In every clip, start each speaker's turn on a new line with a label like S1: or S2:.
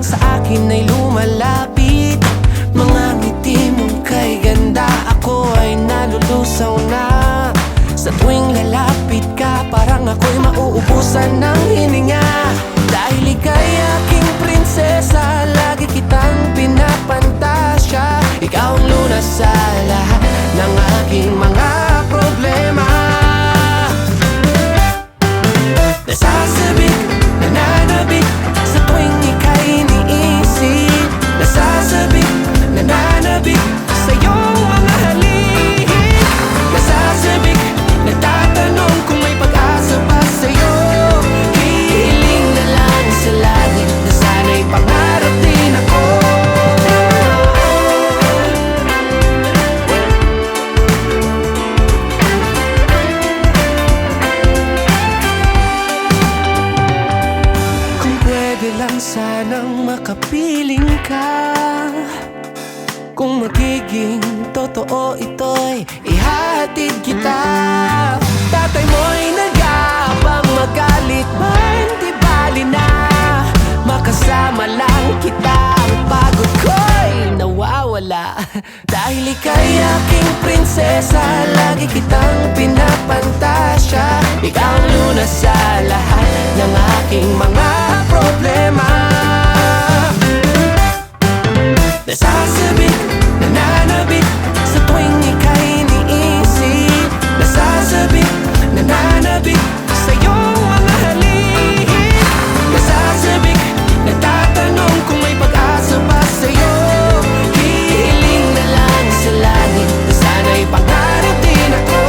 S1: sa akin ay lumalapit. Mga ngiti mong kay ganda, ako ay nalulusaw na. Sa tuwing lalapit ka, parang ako'y mauubusan ng hininga. Dahil ika'y aking prinsesa, lagi kitang pinapantasya. Ikaw ang lunas sa lahat ng aking mga problema. Nasasabik, nananabik sa tuwing ika'y iniisip. Nasasabik, nananabik sa iyong mga halik. Nasasabik, nagtatanong kung may pag-asa pa sa'yo. Hihiling na lang sa langit na sana'y pangarap din ako. Kung pwede lang sanang makapiling ka, kung magiging totoo ito'y ihahatid kita. Tatay mo'y nag-aabang, magalit man di bali na. Makasama lang kita, ang pagod ko'y nawawala. Dahil ika'y aking prinsesa, lagi kitang pinapantasya. Ikaw ang lunas sa lahat ng aking mga problema. Nasasabik, nananabik sa tuwing ika'y iniisip. Nasasabik, nananabik sa iyong mga halik. Nasasabik, nagtatanong kung may pag-asa pa sa'yo. Hihiling na lang sa langit na sana'y pangarap din ako.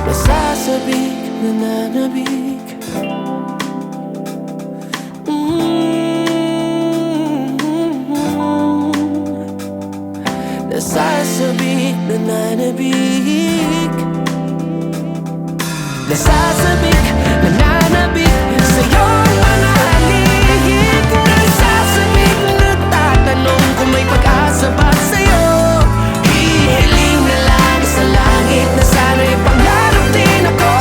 S1: Nasasabik, nananabik. Nasasabik, nananabik. Nasasabik, nananabik sa iyong mga halik. Nasasabik, nagtatanong kung may pag-asa ba sa'yo. Hihiling na lang sa langit na sana'y pangarap din ako.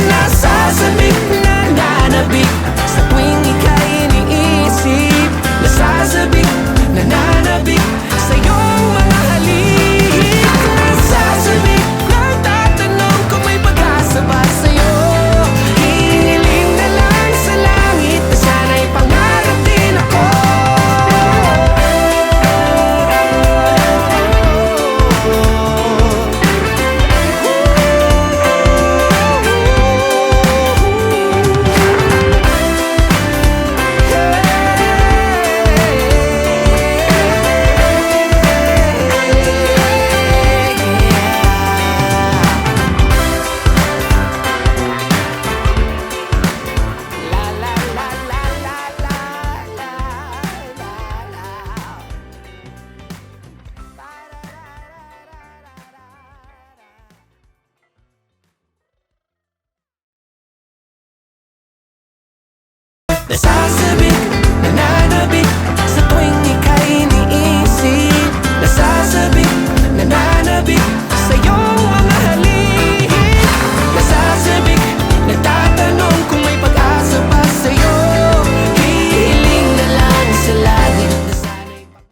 S1: Nasasabik, nananabik sa tuwing ika'y iniisip. Nasasabik, nananabik sa iyong mga halik. Nasasabik, nagtatanong kung may pag-asa ba sa'yo. Hihiling na lang sa langit na sana'y pangarap din ako. Nasasabik,